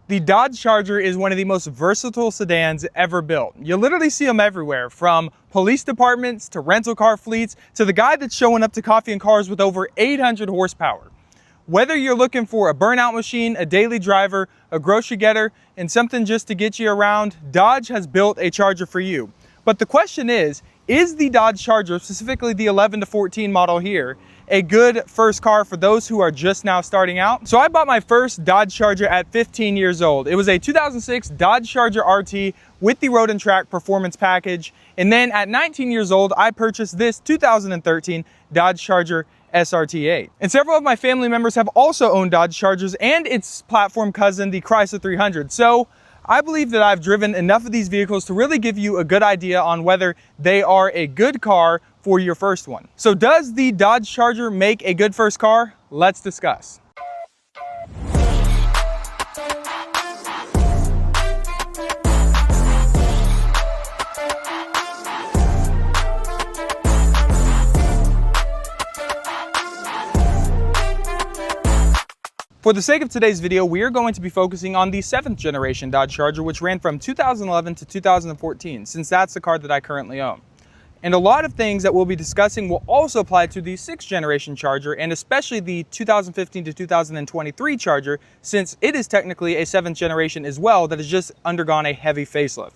The Dodge Charger is one of the most versatile sedans ever built. You literally see them everywhere, from police departments to rental car fleets to the guy that's showing up to Coffee and Cars with over 800 horsepower. Whether you're looking for a burnout machine, a daily driver, a grocery getter, and something just to get you around, Dodge has built a Charger for you. But the question is the Dodge Charger, specifically the 11 to 14 model here, a good first car for those who are just now starting out? So I bought my first Dodge Charger at 15 years old. It was a 2006 Dodge Charger RT with the Road and Track Performance Package. And then at 19 years old, I purchased this 2013 Dodge Charger SRT8. And several of my family members have also owned Dodge Chargers and its platform cousin, the Chrysler 300. So I believe that I've driven enough of these vehicles to really give you a good idea on whether they are a good car for your first one. So does the Dodge Charger make a good first car? Let's discuss. For the sake of today's video, we are going to be focusing on the 7th generation Dodge Charger, which ran from 2011 to 2014, since that's the car that I currently own. And a lot of things that we'll be discussing will also apply to the 6th generation Charger, and especially the 2015 to 2023 Charger, since it is technically a 7th generation as well that has just undergone a heavy facelift.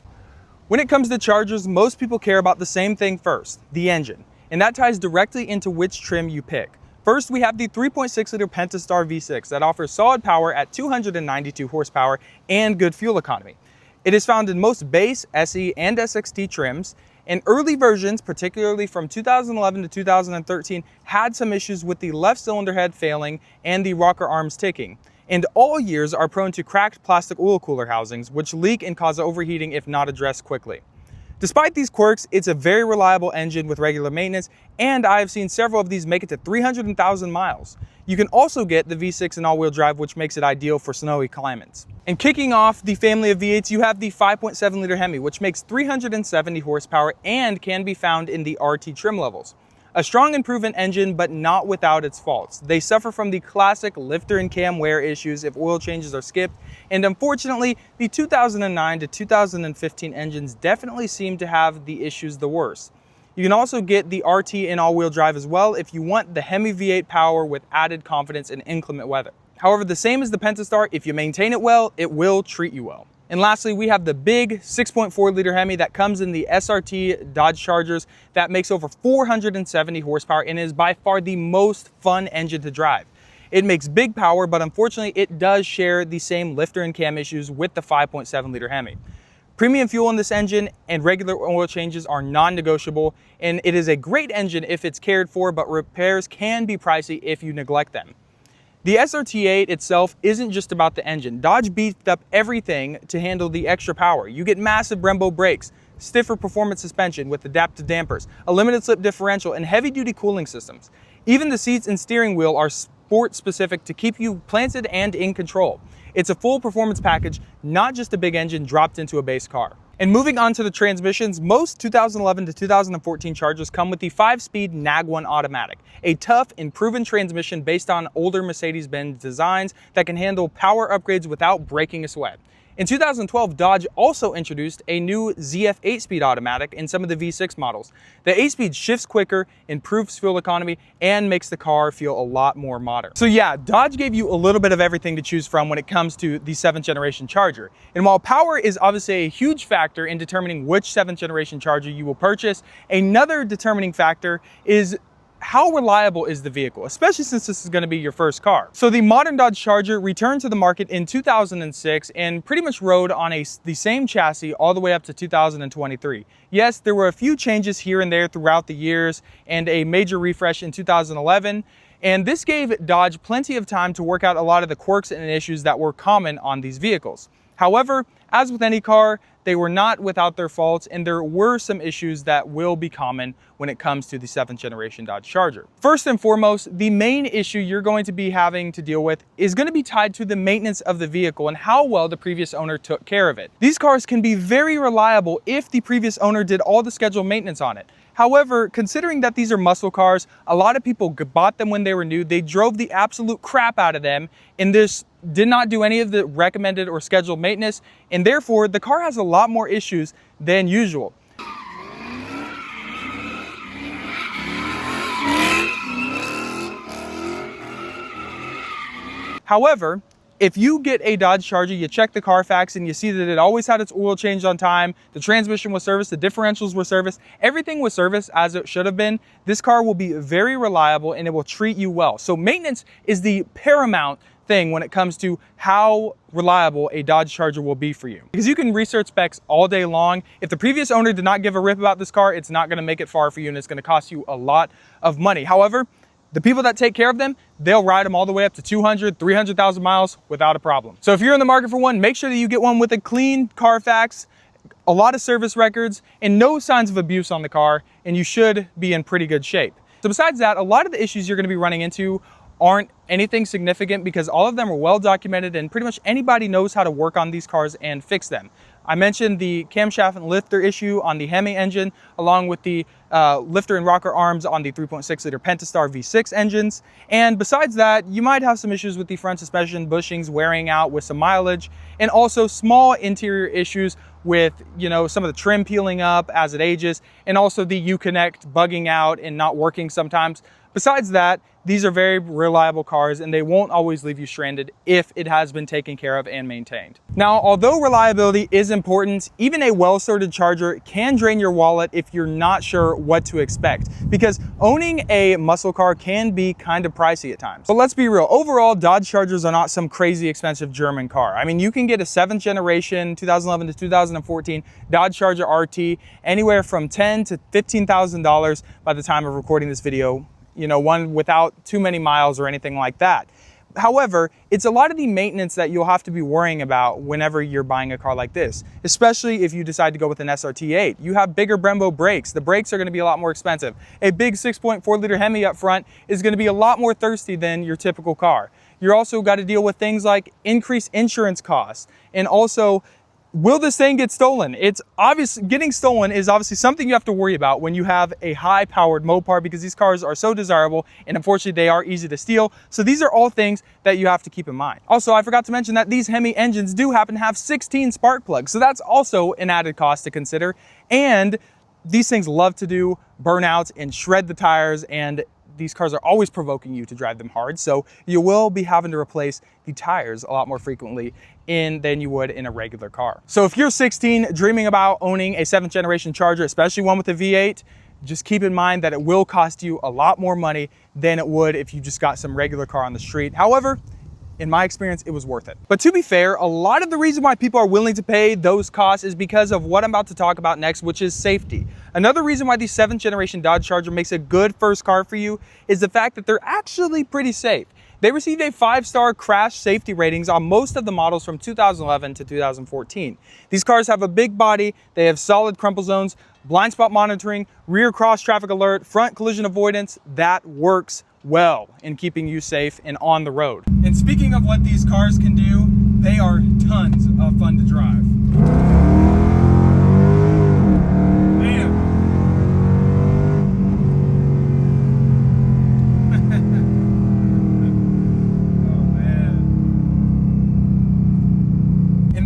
When it comes to Chargers, most people care about the same thing first, the engine, and that ties directly into which trim you pick. First, we have the 3.6-liter Pentastar V6 that offers solid power at 292 horsepower and good fuel economy. It is found in most base, SE, and SXT trims, and early versions, particularly from 2011 to 2013, had some issues with the left cylinder head failing and the rocker arms ticking. And all years are prone to cracked plastic oil cooler housings, which leak and cause overheating if not addressed quickly. Despite these quirks, it's a very reliable engine with regular maintenance, and I have seen several of these make it to 300,000 miles. You can also get the V6 in all-wheel drive, which makes it ideal for snowy climates. And kicking off the family of V8s, you have the 5.7-liter HEMI, which makes 370 horsepower and can be found in the RT trim levels. A strong and proven engine, but not without its faults. They suffer from the classic lifter and cam wear issues if oil changes are skipped, and unfortunately, the 2009 to 2015 engines definitely seem to have the issues the worst. You can also get the RT in all-wheel drive as well if you want the HEMI V8 power with added confidence in inclement weather. However, the same as the Pentastar, if you maintain it well, it will treat you well. And lastly, we have the big 6.4-liter HEMI that comes in the SRT Dodge Chargers that makes over 470 horsepower and is by far the most fun engine to drive. It makes big power, but unfortunately, it does share the same lifter and cam issues with the 5.7-liter HEMI. Premium fuel in this engine and regular oil changes are non-negotiable, and it is a great engine if it's cared for, but repairs can be pricey if you neglect them. The SRT8 itself isn't just about the engine. Dodge beefed up everything to handle the extra power. You get massive Brembo brakes, stiffer performance suspension with adaptive dampers, a limited slip differential, and heavy-duty cooling systems. Even the seats and steering wheel are sport-specific to keep you planted and in control. It's a full performance package, not just a big engine dropped into a base car. And moving on to the transmissions, most 2011 to 2014 Chargers come with the 5-speed NAG1 automatic, a tough and proven transmission based on older Mercedes-Benz designs that can handle power upgrades without breaking a sweat. In 2012, Dodge also introduced a new ZF 8-speed automatic in some of the V6 models. The 8-speed shifts quicker, improves fuel economy, and makes the car feel a lot more modern. So yeah, Dodge gave you a little bit of everything to choose from when it comes to the 7th generation Charger. And while power is obviously a huge factor in determining which 7th generation Charger you will purchase, another determining factor is how reliable is the vehicle, especially since this is going to be your first car. So the modern Dodge Charger returned to the market in 2006 and pretty much rode on the same chassis all the way up to 2023. Yes, there were a few changes here and there throughout the years and a major refresh in 2011. And this gave Dodge plenty of time to work out a lot of the quirks and issues that were common on these vehicles. However, as with any car, they were not without their faults, and there were some issues that will be common when it comes to the 7th generation Dodge Charger. First and foremost, the main issue you're going to be having to deal with is going to be tied to the maintenance of the vehicle and how well the previous owner took care of it. These cars can be very reliable if the previous owner did all the scheduled maintenance on it. However, considering that these are muscle cars, a lot of people bought them when they were new, they drove the absolute crap out of them, and this did not do any of the recommended or scheduled maintenance, and therefore the car has a lot more issues than usual. However, if you get a Dodge Charger, you check the Carfax and you see that it always had its oil changed on time, the transmission was serviced, the differentials were serviced, everything was serviced as it should have been, this car will be very reliable and it will treat you well. So maintenance is the paramount thing when it comes to how reliable a Dodge Charger will be for you. Because you can research specs all day long. If the previous owner did not give a rip about this car, it's not gonna make it far for you and it's gonna cost you a lot of money. However, the people that take care of them, they'll ride them all the way up to 200, 300,000 miles without a problem. So if you're in the market for one, make sure that you get one with a clean Carfax, a lot of service records, and no signs of abuse on the car, and you should be in pretty good shape. So besides that, a lot of the issues you're gonna be running into aren't anything significant because all of them are well documented and pretty much anybody knows how to work on these cars and fix them. I mentioned the camshaft and lifter issue on the HEMI engine, along with the lifter and rocker arms on the 3.6 liter Pentastar V6 engines. And besides that, you might have some issues with the front suspension bushings wearing out with some mileage, and also small interior issues with, some of the trim peeling up as it ages, and also the Uconnect bugging out and not working sometimes. Besides that, these are very reliable cars and they won't always leave you stranded if it has been taken care of and maintained. Now, although reliability is important, even a well-sorted Charger can drain your wallet if you're not sure what to expect, because owning a muscle car can be kind of pricey at times. But let's be real, overall, Dodge Chargers are not some crazy expensive German car. I mean, you can get a 7th generation, 2011 to 2014 Dodge Charger RT anywhere from $10,000 to $15,000 by the time of recording this video. One without too many miles or anything like that. However, it's a lot of the maintenance that you'll have to be worrying about whenever you're buying a car like this, especially if you decide to go with an SRT8. You have bigger Brembo brakes. The brakes are going to be a lot more expensive. A big 6.4 liter Hemi up front is going to be a lot more thirsty than your typical car. You're also got to deal with things like increased insurance costs, and also, will this thing get stolen? It's obvious getting stolen is obviously something you have to worry about when you have a high-powered Mopar, because these cars are so desirable and unfortunately they are easy to steal. So these are all things that you have to keep in mind. Also, I forgot to mention that these Hemi engines do happen to have 16 spark plugs. So that's also an added cost to consider. And these things love to do burnouts and shred the tires, and these cars are always provoking you to drive them hard, so you will be having to replace the tires a lot more frequently than you would in a regular car. So if you're 16 dreaming about owning a 7th generation Charger, especially one with a V8, just keep in mind that it will cost you a lot more money than it would if you just got some regular car on the street. However, in my experience, it was worth it. But to be fair, a lot of the reason why people are willing to pay those costs is because of what I'm about to talk about next, which is safety. Another reason why the 7th generation Dodge Charger makes a good first car for you is the fact that they're actually pretty safe. They received a 5-star crash safety ratings on most of the models from 2011 to 2014. These cars have a big body, they have solid crumple zones, blind spot monitoring, rear cross traffic alert, front collision avoidance. That works well in keeping you safe and on the road. And speaking of what these cars can do, they are tons of fun to drive. Man.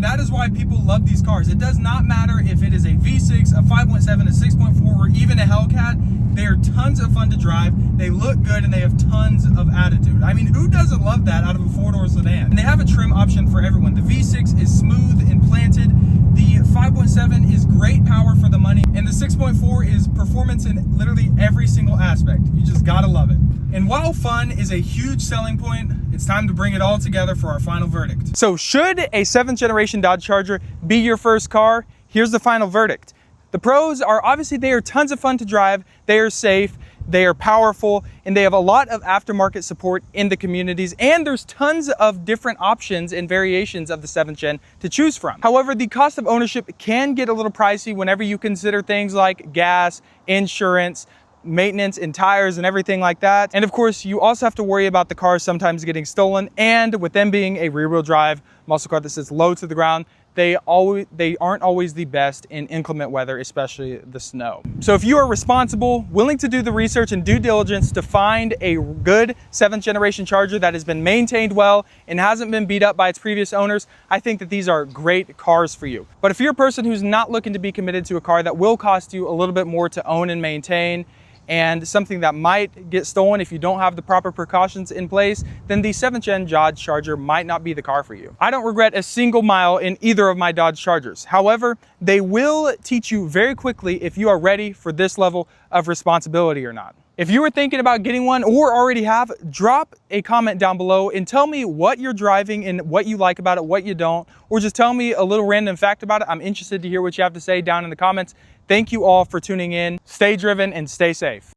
That is why people love these cars. It does not matter if it is a V6, a 5.7, a 6.4, or even a Hellcat. They are tons of fun to drive. They look good and they have tons of attitude. I mean, who doesn't love that out of a 4-door sedan? And they have a trim option for everyone. The V6 is smooth and planted. The 5.7 is great power for the money. And the 6.4 is performance in literally every single aspect. You just gotta love it. And while fun is a huge selling point, it's time to bring it all together for our final verdict. So should a 7th generation Dodge Charger be your first car? Here's the final verdict. The pros are obviously they are tons of fun to drive, they are safe, they are powerful, and they have a lot of aftermarket support in the communities, and there's tons of different options and variations of the 7th gen to choose from. However, the cost of ownership can get a little pricey whenever you consider things like gas, insurance, maintenance and tires and everything like that. And of course, you also have to worry about the cars sometimes getting stolen, and with them being a rear-wheel drive muscle car that sits low to the ground, they aren't always the best in inclement weather, especially the snow. So if you are responsible, willing to do the research and due diligence to find a good 7th generation Charger that has been maintained well and hasn't been beat up by its previous owners, I think that these are great cars for you. But if you're a person who's not looking to be committed to a car that will cost you a little bit more to own and maintain, and something that might get stolen if you don't have the proper precautions in place, then the 7th gen Dodge Charger might not be the car for you. I don't regret a single mile in either of my Dodge Chargers. However, they will teach you very quickly if you are ready for this level of responsibility or not. If you were thinking about getting one or already have, drop a comment down below and tell me what you're driving and what you like about it, what you don't, or just tell me a little random fact about it. I'm interested to hear what you have to say down in the comments. Thank you all for tuning in. Stay driven and stay safe.